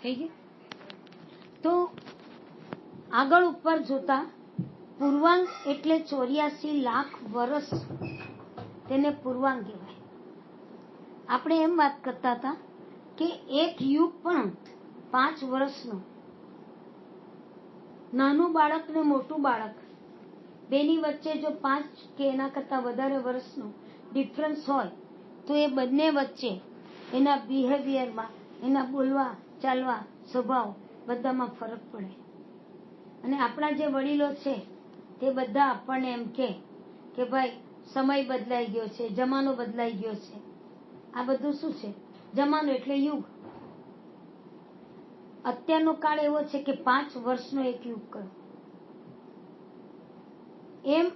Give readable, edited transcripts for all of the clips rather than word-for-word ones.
થઈ ગયું. તો આગળ ઉપર જોતા પૂર્વાંગ એટલે 84 લાખ વર્ષ, તેને પૂર્વાંગ કહેવાય. આપણે એમ વાત કરતા હતા કે એક યુગ પણ 5 વર્ષનો, નાનું બાળક ને મોટું બાળક બેની વચ્ચે જો 5 કે એના કરતા વધારે વર્ષનો ડિફરન્સ હોય તો એ બંને વચ્ચે એના બિહેવિયરમાં, એના બોલવા ચાલવા સ્વભાવ બધામાં ફરક પડે. અને આપણા જે વડીલો છે તે બધા આપણને એમ કે ભાઈ સમય બદલાઈ ગયો છે, જમાનો બદલાઈ ગયો છે. આ બધું શું છે? જમાનો એટલે યુગ. અત્યારનો કાળ એવો છે કે 5 વર્ષનો એક યુગ કરો. એમ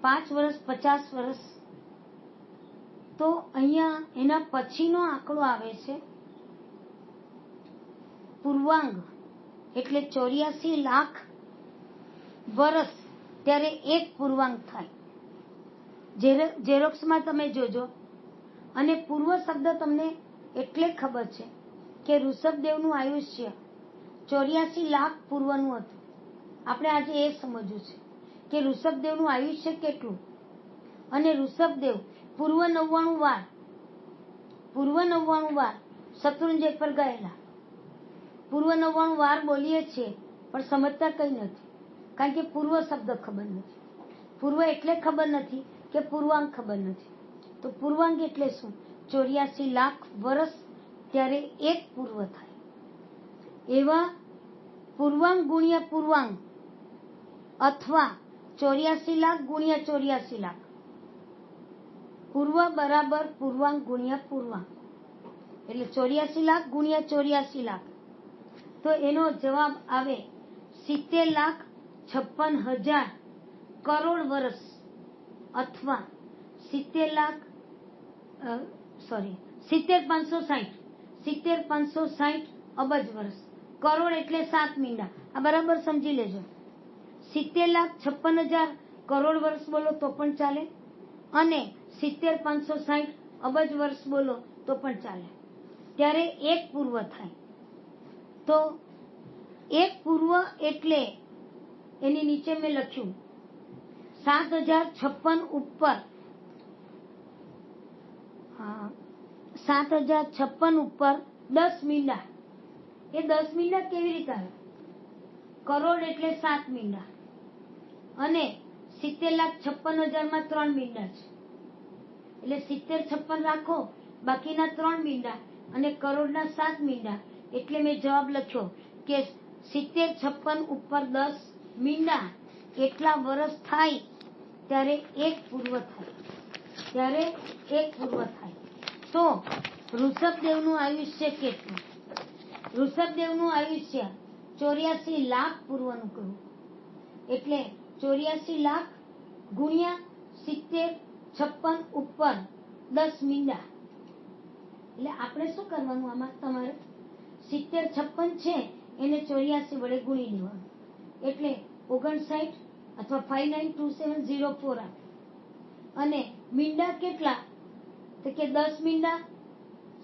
5 વર્ષ 50 વર્ષ. તો અહીંયા એના પછીનો આંકડો આવે છે પૂર્વાંગ એટલે 84 લાખ વર્ષ, ત્યારે એક પૂર્વાંગ થાય. ઝેરોક્સમાં તમે જોજો. અને પૂર્વ શબ્દ તમને એટલે ખબર છે કે ઋષભદેવનું આયુષ્ય 84 લાખ પૂર્વનું હતું. આપણે આજે એ સમજવું છે કે ઋષભદેવનું આયુષ્ય કેટલું. અને ઋષભદેવ પૂર્વ 99 વાર શત્રુંજય પર ગયેલા. પૂર્વ 99 વાર બોલીએ છીએ પણ સમજતા કઈ નથી, કારણ કે પૂર્વ શબ્દ ખબર નથી. પૂર્વ એટલે ખબર નથી કે પૂર્વાંગ ખબર નથી. તો પૂર્વાંગ એટલે શું? 84 લાખ વર્ષ, ત્યારે એક પૂર્વ થાય. એવા પૂર્વાંગ ગુણ્યા પૂર્વાંગ અથવા 84 લાખ ગુણ્યા 84 લાખ, પૂર્વ બરાબર પૂર્વાંગ ગુણ્યા પૂર્વાંગ, એટલે 84 લાખ ગુણ્યા 84 લાખ. તો એનો જવાબ આવે 70,56,000 કરોડ વર્ષ અથવા 70,560 અબજ વર્ષ. કરોડ એટલે 7 મીંડા. આ બરાબર સમજી લેજો. 70,56,000 કરોડ વર્ષ બોલો તો પણ ચાલે, અને 70,560 અબજ વર્ષ બોલો તો પણ ચાલે. ત્યારે એક પૂર્વ થાય. તો એક પૂર્વ એટલે એની નીચે મેં લખ્યું 7,056 ઉપર, 7,056 ઉપર 10 મીંડા. એ 10 મીંડા કેવી રીતે આવે? કરોડ એટલે 7 મીંડા અને 70,56,000 માં 3 મીંડા છે, એટલે 70,56 રાખો, બાકીના 3 મીંડા અને કરોડના 7 મીંડા. એટલે મેં જવાબ લખ્યો કે 70,56 ઉપર 10 મીંડા એટલા વર્ષ થાય ત્યારે એક પૂર્વ થાય. ત્યારે એક પૂર્વ થાય. તો ઋષભદેવનું આયુષ્ય કેટલું? ઋષભદેવનું આયુષ્ય 84 લાખ પૂર્વનું કહ્યું. એટલે 84 લાખ ગુણ્યા 70,56 ઉપર 10 મીંડા. એટલે આપણે શું કરવાનું આમાં? તમારે 70,56 છે એને 84 વડે ગુણી દેવાનું, એટલે 59 અથવા 592704 આવે. અને મીંડા કેટલા? તો કે 10 મીંડા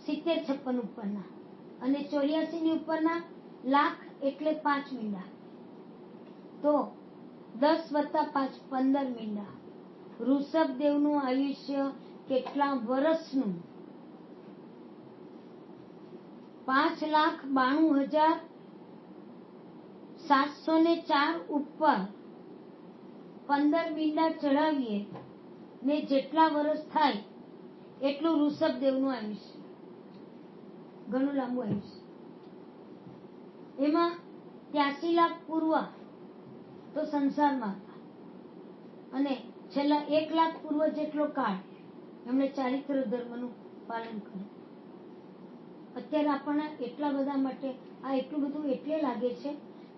70,56 ઉપરના, અને 84 ની ઉપરના લાખ એટલે 5 મીંડા. તો 10 વત્તા 5 15 મીંડા. ઋષભદેવનું આયુષ્ય કેટલા વર્ષનું? 5,92,704 ઉપર 15 મીંડા ચડાવીએ ને જેટલા વર્ષ થાય એટલું ઋષભદેવનું આયુષ્ય. ઘણું લાંબુ આયુષ્ય. એમાં 83 લાખ પૂર્વ તો સંસારમાં હતા, અને છેલ્લા 1 લાખ પૂર્વ જેટલો કાળ એમણે ચારિત્ર ધર્મનું પાલન કર્યું. અત્યારે આપણને એટલા બધા માટે આ એટલું બધું એટલે લાગે છે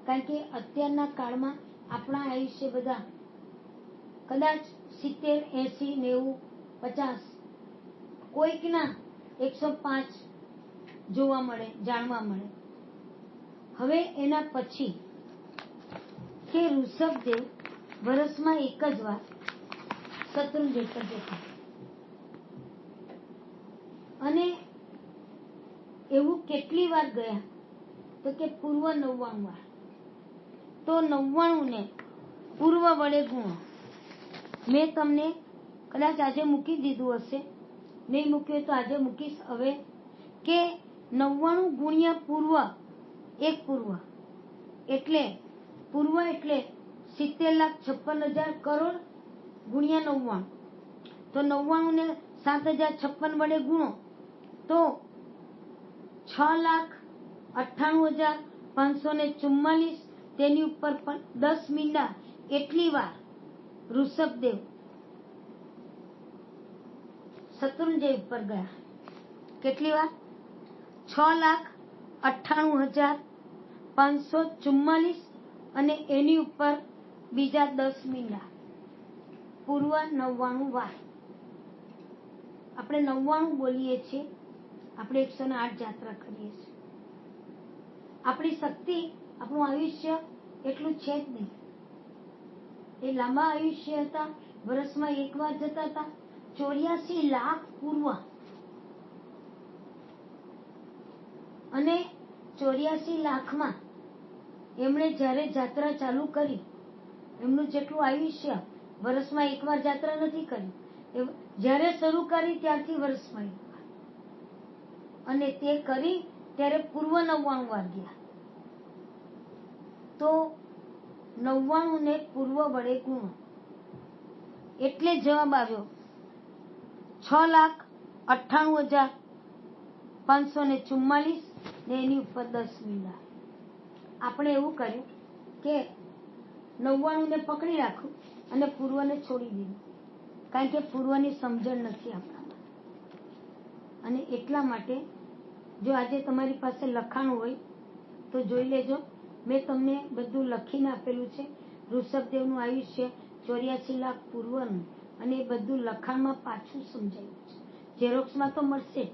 કારણ કે અત્યારના કાળમાં આપણા આયુષ્ય બધા કદાચ 70, 80, 90, 50, કોઈકના 105 જોવા મળે, જાણવા મળે. હવે એના પછી કે ઋષભદેવ વર્ષમાં એક જ વાર શત્રુંજય પર જતા, અને એવું કેટલી વાર ગયા તો કે પૂર્વ 99 વાર. તો 99 ને પૂર્વ વડે ગુણો. મેં તમને કદાચ આજે મૂકી દીધું હશે, નહીં મૂક્યું તો આજે મૂકીશ હવે, કે 99 ગુણ્યા પૂર્વ, એક પૂર્વ એટલે પૂર્વ એટલે 70,56,000 કરોડ ગુણ્યા 99. તો 99 ને 7,056 વડે ગુણો તો 6,98,544. તેની ઉપર 10 મીંડા એટલી વાર ઋષભદેવ શત્રુંજય ઉપર ગયા. કેટલી વાર? 6,98,544 અને એની ઉપર બીજા 10 મીંડા, પૂર્વ 99 વાર. આપણે 99 બોલીએ છીએ, આપણે 108 જાત્રા કરીએ છીએ. આપણી શક્તિ, આપણું આયુષ્ય એટલું છે જ નહીં. એ લાંબા આયુષ્ય હતા, વર્ષમાં એક વાર જતા હતા. 84 લાખ પૂર્વ અને 84 લાખમાં એમણે જ્યારે જાત્રા ચાલુ કરી, એમનું જેટલું આયુષ્ય, વર્ષમાં એક વાર જાત્રા નથી કરી, જ્યારે શરૂ કરી ત્યારથી વર્ષમાં એક વાર, અને તે કરી ત્યારે પૂર્વ 99 વાર ગયા. તો 99 ને પૂર્વ વડે ગુણો એટલે જવાબ આવ્યો 6,98,544 ને એની ઉપર 10 મીંડા. આપણે એવું કર્યું કે 99 ને પકડી રાખું અને પૂર્વને છોડી દીધું, કારણ કે પૂર્વની સમજણ નથી આપણામાં. અને એટલા માટે જો આજે તમારી પાસે લખાણ હોય તો જોઈ લેજો. મેં તમને બધું લખીને આપેલું છે. ઋષભદેવનું આયુષ્ય 84 લાખ પૂર્વનું, અને એ બધું લખાણમાં પાછું સમજાયું છે. ઝેરોક્સમાં તો મળશે.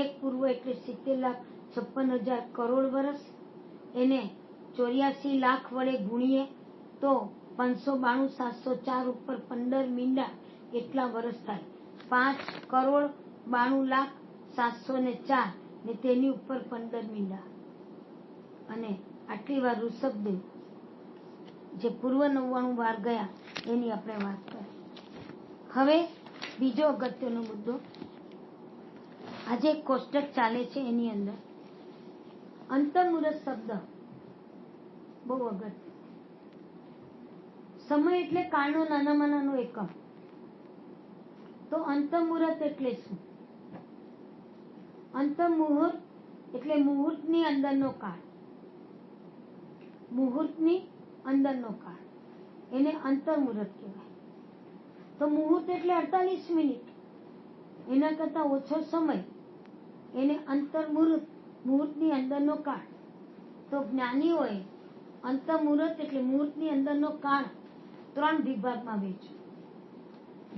એક પૂર્વ એટલે 70,56,000 કરોડ વર્ષ. એને 84 લાખ વડે ગુણીએ તો 592,704 ઉપર 15 મીંડા એટલા વર્ષ થાય. 5,92,07,004 ને તેની ઉપર 15 મીંડા. અને આટલી વાર ઋષભદેવ જે પૂર્વ 99 વાર ગયા એની આપણે વાત કરી. હવે બીજો અગત્યનો મુદ્દો, આજે એક કોષ્ટક ચાલે છે એની અંદર અંતર્મુહૂર્ત શબ્દ બહુ અગત્ય. સમય એટલે કાળનો નાનામાં નાનો એકમ. તો અંતર્મુહૂર્ત એટલે શું? અંતર્મુહૂર્ત એટલે મુહૂર્તની અંદરનો કાળ. મુહૂર્તની અંદરનો કાળ એને અંતર્મુહૂર્ત કહેવાય. તો મુહૂર્ત એટલે 48 મિનિટ, એના કરતા ઓછો સમય એને અંતર્મુહૂર્ત, મુહૂર્તની અંદરનો કાળ. તો જ્ઞાનીઓએ અંતર્મુહૂર્ત એટલે મુહૂર્તની અંદરનો કાળ 3 વિભાગમાં વહેંચ્યો: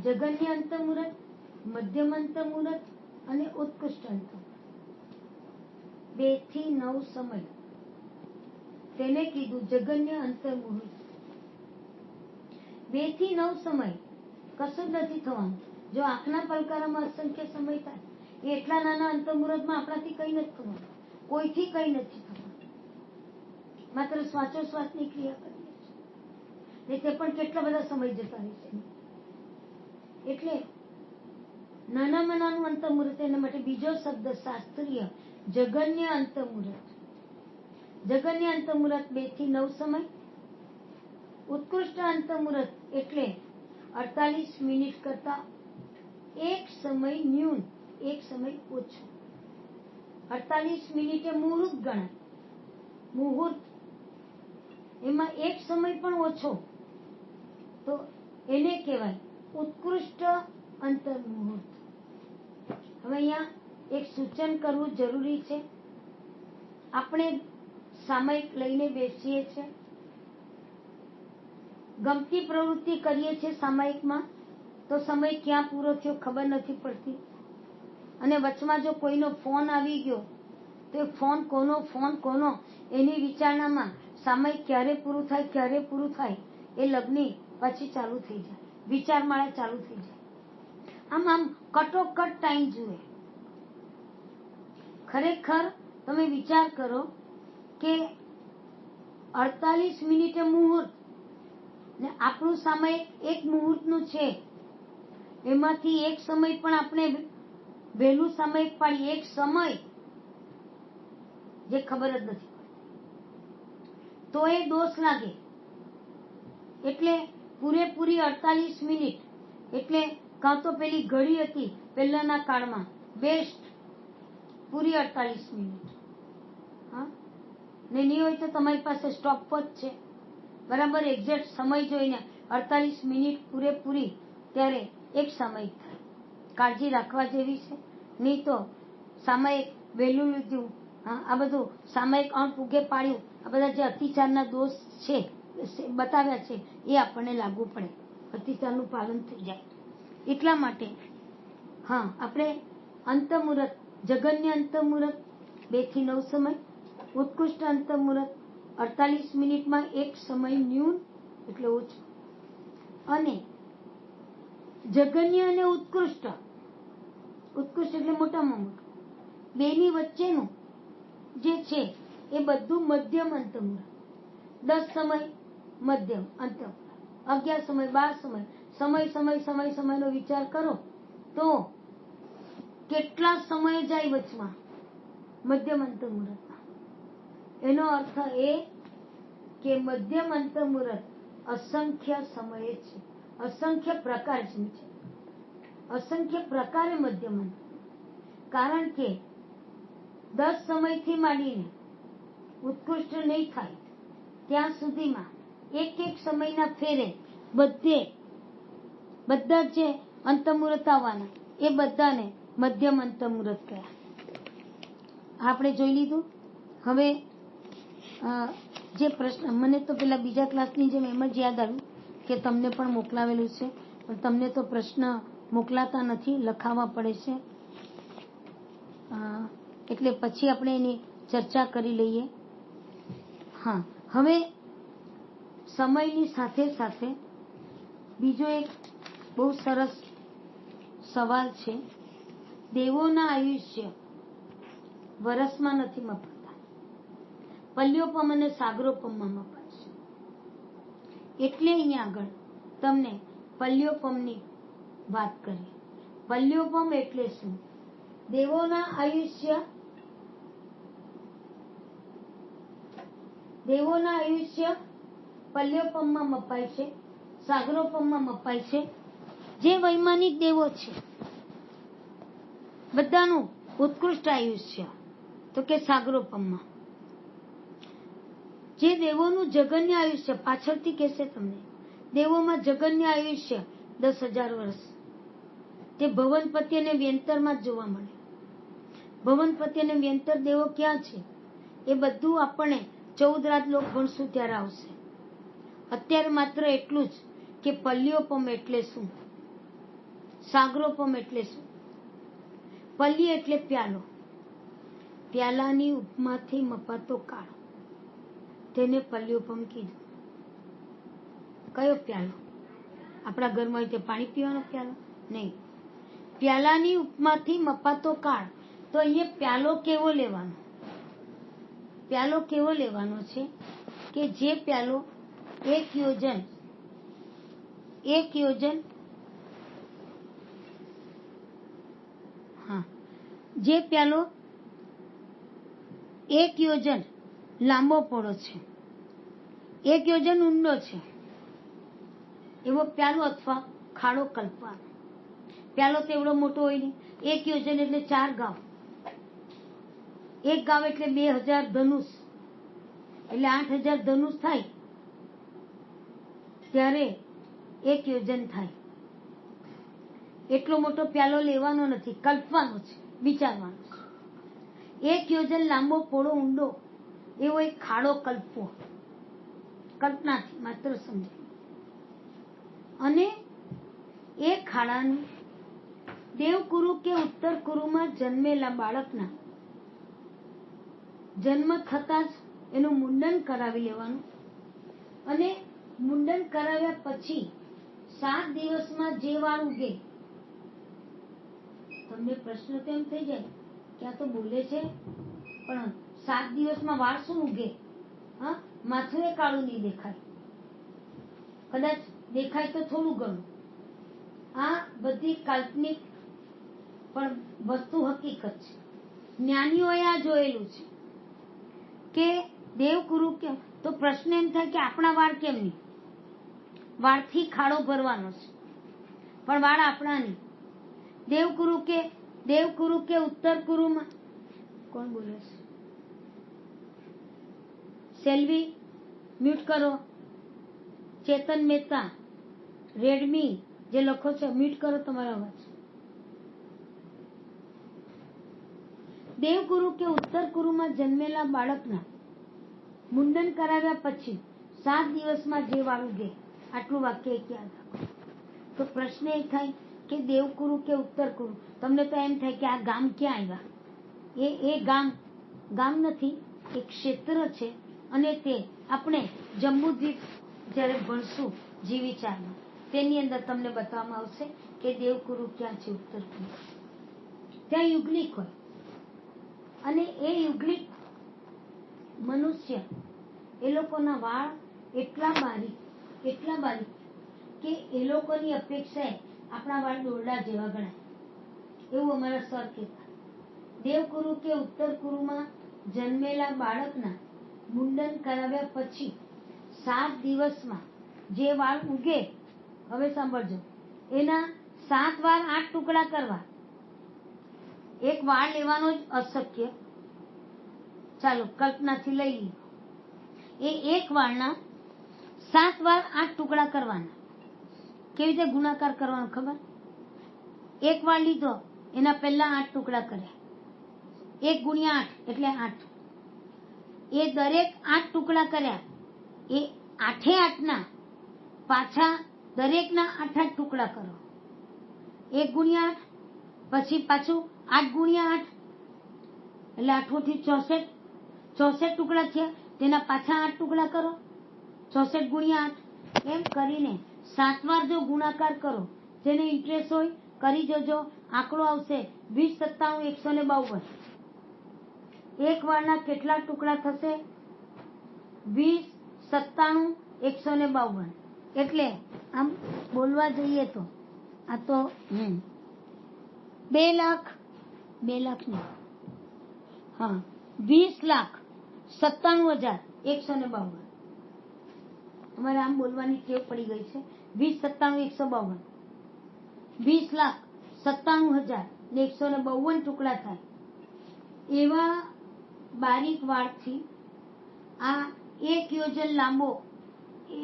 જગન્ય અંતર્મુહૂર્ત, મધ્યમ અંતર્મુહૂર્ત અને ઉત્કૃષ્ટ અંતર્મુહૂર્ત. 2 થી 9 સમય તેને કીધું જગન્ય અંતર્મુહૂર્ત. 2 થી 9 સમય કશું જ નથી થવાનું. જો આંખના પલકારામાં અસંખ્ય સમય થાય, એ એટલા નાના અંતર્મુહૂર્તમાં આપણાથી કઈ નથી થવાનું, કોઈથી કઈ નથી થવાનું. માત્ર શ્વાસોશ્વાસની ક્રિયા કરીએ છીએ, તે પણ કેટલા બધા સમય જતા રહેશે. એટલે નાનામાં નાનું અંતર્મુહૂર્ત, એના માટે બીજો શબ્દ શાસ્ત્રીય જગન્ય અંતર્મુહૂર્ત. જગન્ય અંતર્મુહૂર્ત 2 થી 9 સમય. ઉત્કૃષ્ટ અંતર્મુહૂર્ત એટલે 48 મિનિટ કરતા એક સમય ન્યૂન, એક સમય ઓછો. 48 મિનિટે મુહૂર્ત ગણાય. મુહૂર્ત એમાં એક સમય પણ ઓછો, તો એને કહેવાય ઉત્કૃષ્ટ અંતર્મુહૂર્ત. હવે અહીંયા એક સૂચન કરવું જરૂરી છે. આપણે સામયિક લઈને બેસીએ છીએ, ગમતી પ્રવૃત્તિ કરીએ છીએ સામયિકમાં, તો સમય ક્યાં પૂરો થયો ખબર નથી પડતી. અને વચમાં જો કોઈનો ફોન આવી ગયો તો એ ફોન કોનો એની વિચારણામાં સામયિક ક્યારે પૂરું થાય એ લગ્ની પછી ચાલુ થઈ જાય, વિચારમાળા ચાલુ થઈ જાય. આમ કટોકટ ટાઈમ જુએ. ખરેખર તમે વિચાર કરો કે 48 મિનિટે મુહૂર્ત ને આપણું સામયિક એક મુહૂર્તનું છે, એમાંથી એક સમય પણ આપણે વહેલું સામયિક પાડીએ, એક સમય જે ખબર જ નથી તો એ દોષ લાગે. એટલે પૂરેપૂરી 48 મિનિટ એટલે કાં તો પેલી ઘડી હતી પહેલાના કાળમાં બેસ્ટ, પૂરી 48 મિનિટ. હા, ને નહીં હોય તો તમારી પાસે સ્ટોપ વોચ છે, બરાબર એક્ઝેક્ટ સમય જોઈને 48 મિનિટ પૂરેપૂરી, ત્યારે એક સામયિક થાય. કાળજી રાખવા જેવી છે. નહીં તો સામયિક વહેલું લીધું, હા, આ બધું સામયિક અણપૂગે પાડ્યું, આ બધા જે અતિચારના દોષ છે બતાવ્યા છે એ આપણને લાગુ પડે, અતિચારનું પાલન થઈ જાય. એટલા માટે હા, આપણે અંતમુહૂર્ત, જગન્ય અંતમુહૂર્ત 2 થી 9 સમય, ઉત્કૃષ્ટ અંતમુહૂર્ત 48 મિનિટમાં એક સમય ન્યૂન એટલે ઓછો, અને જગન્ય અને ઉત્કૃષ્ટ, ઉત્કૃષ્ટ એટલે મોટામાં મોટું, બેની વચ્ચેનું જે છે એ બધું મધ્યમ અંતમુહૂર્ત. 10 સમય મધ્યમ અંતમુહૂર્ત, 11 સમય, 12 સમય, સમયનો વિચાર કરો તો કેટલા સમય જાય વચમાં મધ્યમ અંતમુહૂર્તમાં. એનો અર્થ એ કે મધ્યમ અંતમુહૂર્ત અસંખ્ય સમયે છે, અસંખ્ય પ્રકાર છે, અસંખ્ય પ્રકારે મધ્યમ અંતમુહૂર્ત. કારણ કે 10 સમયથી માંડીને ઉત્કૃષ્ટ નહીં થાય ત્યાં સુધીમાં એક એક સમયના ફેરે બધા જે અંતમુહૂર્ત આવવાના એ બધાને મધ્યમ અંતમુહૂર્ત કહેવાય. આપણે જોઈ લીધું. હવે જે પ્રશ્ન મને તો પેલા બીજા ક્લાસની જેમ એમ જ યાદ આવ્યું કે તમને પણ મોકલાવેલું છે, પણ તમને તો પ્રશ્ન મોકલાતા નથી, લખાવવા પડે છે, એટલે પછી આપણે એની ચર્ચા કરી લઈએ. હા, હવે સમયની સાથે સાથે બીજો એક બહુ સરસ સવાલ છે. દેવોના આયુષ્ય વર્ષમાં નથી મપાતા, પલ્યોપમ અને સાગરોપમમાં મપાય છે. એટલે અહીંયા આગળ તમને પલ્યોપમની વાત કરીએ. પલ્યોપમ એટલે શું? દેવોના આયુષ્ય પલ્યોપમમાં મપાય છે, સાગરોપમમાં મપાય છે. જે વૈમાનિક દેવો છે બધાનું ઉત્કૃષ્ટ આયુષ્ય તો કે સાગરોપમમાં. જે દેવોનું જગન્ય આયુષ્ય પાછળથી કહેશે તમને, દેવોમાં જગન્ય આયુષ્ય 10,000 વર્ષ, તે ભવનપતિ અને વ્યંતરમાં જ જોવા મળે. ભવનપતિ અને વ્યંતર દેવો ક્યાં છે એ બધું આપણને 14 રાજલોક ભણશું ત્યારે આવશે. અત્યારે માત્ર એટલું જ કે પલ્યોપમ એટલે શું, સાગરોપમ એટલે શું. પલ્ય એટલે પ્યાલો, પ્યાલાની ઉપમાથી મપાતો કાળ, તેને પલ્યોપમ કીધું. કયો પ્યાલો? આપણા ઘરમાં હોય તે પાણી પીવાનો પ્યાલો નહીં, પ્યાલાની ઉપમાથી મપાતો કાળ. તો અહીંયા પ્યાલો કેવો લેવાનો? પ્યાલો કેવો લેવાનો છે કે જે પ્યાલો એક યોજન હા, જે પ્યાલો 1 યોજન લાંબો પહોળો છે, 1 યોજન ઊંડો છે, એવો પ્યાલો અથવા ખાડો કલ્પવાનો. પ્યાલો તો એવડો મોટો હોય નહીં, 1 યોજન એટલે 4 ગાંવ, 1 ગાંવ એટલે 2000 ધનુષ, એટલે 8000 ધનુષ થાય ત્યારે 1 યોજન થાય. એટલો મોટો પ્યાલો લેવાનો નથી, કલ્પવાનો છે, વિચારવાનો છે. 1 યોજન લાંબો પહોળો ઊંડો એવો એક ખાડો કલ્પવો, કલ્પનાથી માત્ર સમજાય. અને એ ખાડાનું દેવકુરુ કે ઉત્તર કુરુમાં જન્મેલા બાળકના જન્મ થતા જ એનું મુંડન કરાવી લેવાનું, અને મુંડન કરાવ્યા પછી 7 દિવસમાં જે વાળ ઉગે. તમને પ્રશ્ન તો એમ થઈ જાય કે આ તો બોલે છે પણ 7 દિવસમાં વાળ શું ઉગે? હા, માથું એ કાળું નહીં દેખાય, કદાચ દેખાય તો થોડું ઘણું. આ બધી કાલ્પનિક પણ વસ્તુ હકીકત છે. જ્ઞાનીઓએ આ જોયેલું છે કે દેવકુરુ કેમ. તો પ્રશ્ન એમ થાય કે આપણા વાળ કેમ નહીં? વાળથી ખાડો ભરવાનો છે, પણ વાળ આપણા નહીં. દેવકુરુ કે ઉત્તર કુરુમાં કોણ બોલે છે? સેલ્વી મ્યુટ કરો. ચેતન મહેતા રેડમી જે લખો છો મ્યુટ કરો તમારા અવાજ. દેવગુરુ કે ઉત્તર કુરુમાં જન્મેલા બાળકના મુંડન કરાવ્યા પછી 7 દિવસમાં જે વાળ ઉગે, આટલું વાક્ય એક યાદ રાખો. તો પ્રશ્ન એ થાય કે દેવકુરુ કે ઉત્તર કુરુ. તમને તો એમ થાય કે આ ગામ ક્યાં આવ્યા? એ ગામ નથી, એક ક્ષેત્ર છે. અને તે આપણે જંબુદ્વીપ જ્યારે ભણશું જીવ-વિચારમાં, તેની અંદર તમને બતાવવામાં આવશે કે દેવકુરુ ક્યાં છે, ઉત્તર કુરુ. ત્યાં યુગલિક હોય અને એ યુગલિક મનુષ્ય, એ લોકોના વાળ એટલા બારીક કે એ લોકોની અપેક્ષાએ આપણા વાળ દોરડા જેવા ગણાય, એવું અમારા સર કહેતા. દેવકુરુ કે ઉત્તર કુરુમાં જન્મેલા બાળકના મુંડન કરાવ્યા પછી 7 દિવસમાં જે વાળ ઉગે, હવે સાંભળજો, એના 7 વાર 8 ટુકડા કરવા. એક વાળ લેવાનો જ અશક્ય. ચાલો કલ્પનાથી લઈ લીધો. એ એક વાળના 7 વાર 8 ટુકડા કરવાના. કેવી રીતે ગુણાકાર કરવાનો ખબર? એક વાળ લીધો, એના પહેલા 8 ટુકડા કર્યા. 1 ગુણ્યા 8 એટલે 8. એ દરેક 8 ટુકડા કર્યા. એ 8 8ના પાછા દરેકના 8 8 ટુકડા કરો. 1 ગુણ્યા 8 પછી પાછું 8 ગુણ્યા 8 એટલે 8 થી 64 ટુકડા થયા. તેના પાછા 8 ટુકડા કરો. 64 ગુણ્યા 8 એમ કરીને 7 વાર જો ગુણાકાર કરો, જેને ઇન્ટરેસ્ટ હોય કરી જોજો, આંકડો આવશે 20 97 152. એક વાળના કેટલા ટુકડા થશે? 20 97 152. એટલે આમ બોલવા જઈએ તો આ તો 2 લાખ ને 20,97,152. અમારે આમ બોલવાની ટેવ પડી ગઈ છે. 20 97 152. 20,97,152 ટુકડા થાય. એવા બારીક વાળથી આ 1 યોજન લાંબો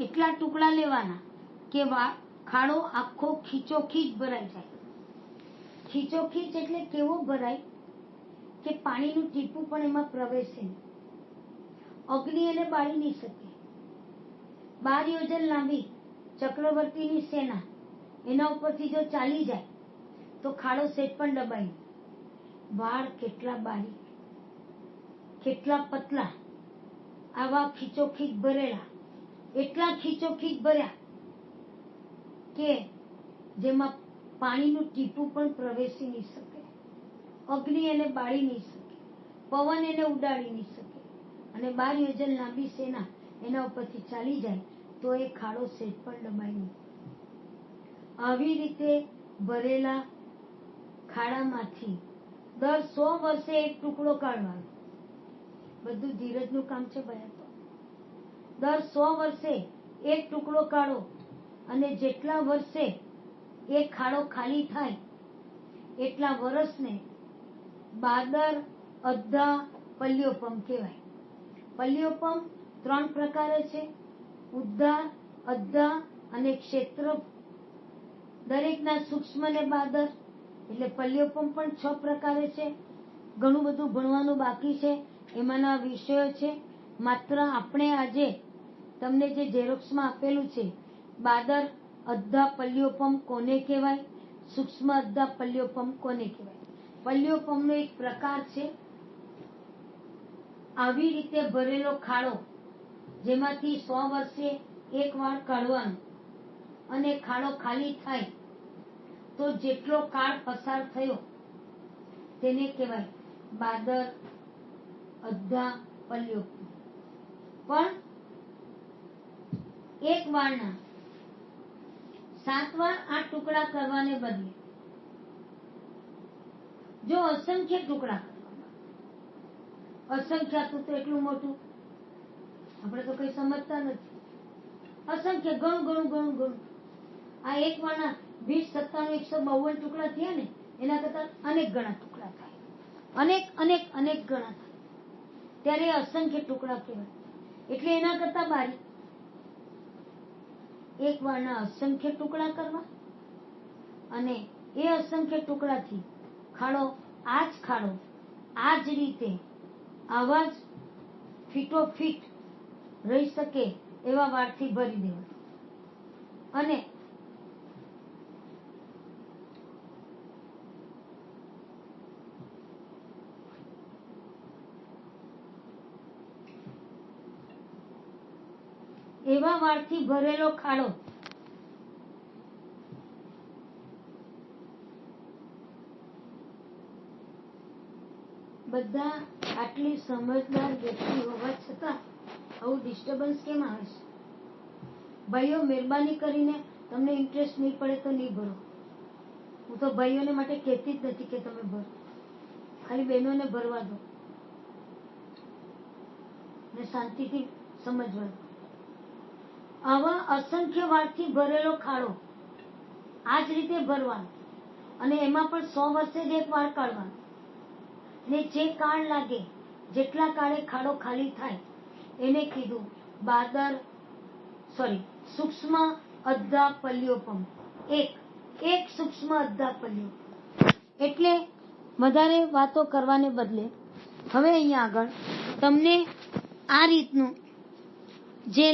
એટલા ટુકડા લેવાના કે ખાડો આખો ખીચોખીચ ભરાઈ જાય. ખીચોખીચ એટલે કેવો ભરાય કે પાણીનું ટીપું પણ એમાં પ્રવેશે નહીં. અગ્નિ એને બાળી નહીં શકે. 12 યોજન લાંબી ચક્રવર્તીની સેના એના ઉપરથી જો ચાલી જાય તો ખાડો સેજ પણ દબાય નહીં. વાળ કેટલા બારીક, કેટલા પતલા, આવા ખીચોખીચ ભરેલા, એટલા ખીચોખીચ ભર્યા કે જેમાં પાણીનું ટીપું પણ પ્રવેશી નહીં શકે. અગ્નિ એને બાળી નહીં શકે, પવન એને ઉડાડી નહીં શકે. અને 12 યોજન લાંબી સેના એના ઉપરથી ચાલી જાય તો એ ખાડો સેજ પણ દબાય નહીં. આવી રીતે ભરેલા ખાડામાંથી દર 100 વર્ષે એક ટુકડો કાઢવાનો. બધું ધીરજનું કામ છે ભાઈ. તો દર 100 વર્ષે એક ટુકડો કાઢો અને જેટલા વર્ષે એ ખાડો ખાલી થાય એટલા વર્ષને બાદર અદ્ધા પલ્યોપમ કહેવાય. પલ્યોપમ 3 પ્રકારે છે: ઉદ્ધાર, અદ્ધા અને ક્ષેત્ર. દરેકના સૂક્ષ્મ ને બાદર એટલે પલ્યોપમ પણ 6 પ્રકારે છે. ઘણું બધું ભણવાનું બાકી છે, એમાંના વિષયો છે. માત્ર આપણે આજે તમને જે ઝેરોક્સમાં આપેલું છે, બાદર અદ્ધા પલ્યોપમ કોને કહેવાય, સૂક્ષ્મ અદ્ધા પલ્યોપમ કોને કહેવાય. પલ્યોપમનો એક પ્રકાર છે આવી રીતે ભરેલો ખાડો, જેમાંથી 100 વર્ષે એક વાળ કાઢવાનો અને ખાડો ખાલી થાય તો જેટલો કાળ પસાર થયો તેને કહેવાય બાદર અધ્ધા પલ્યોપમ. પણ એક વાળના 7 વાર આ ટુકડા કરવાને બદલે જો અસંખ્ય ટુકડા કરવામાં, અસંખ્ય તો એટલું મોટું આપણે તો કઈ સમજતા નથી. અસંખ્ય ઘણું ઘણું ઘણું ઘણું, આ એક વાળના 20, 97, 152 ટુકડા થયા ને, એના કરતા અનેક ગણા ટુકડા થાય, અનેક અનેક અનેક ગણા થાય, ત્યારે એ અસંખ્ય ટુકડા કહેવાય. એટલે એના કરતા બારી એક વાળના અસંખ્ય ટુકડા કરવા અને એ અસંખ્ય ટુકડાથી ખાડો આ જ રીતે આવા જ ફીટોફીટ રહી શકે એવા વાળથી ભરી દેવા. અને એવા વાળથી ભરેલો ખાડો બધા આટલી સમજદાર વ્યક્તિ હોવા છતાં આવું ડિસ્ટર્બન્સ કેમ આવે છે? ભાઈઓ, મહેરબાની કરીને તમને ઇન્ટરેસ્ટ નહીં પડે તો નહીં ભરો. હું તો ભાઈઓને માટે કહેતી જ નથી કે તમે ભરો, ખાલી બહેનોને ભરવા દો ને શાંતિથી સમજવા દો. આવા અસંખ્ય વાળથી ભરેલો ખાડો આ જ રીતે ભરવાનો અને એમાં પણ 100 વર્ષે જ એક વાળ કાઢવાનો ને જે કાળ લાગે, જેટલા કાળે ખાડો ખાલી થાય એને કીધું સૂક્ષ્મ અધ્ધા પલ્યોપમ. એક સૂક્ષ્મ અધ્ધા પલ્યોપમ. એટલે વધારે વાતો કરવાને બદલે હવે અહીંયા આગળ તમને આ રીતનું જે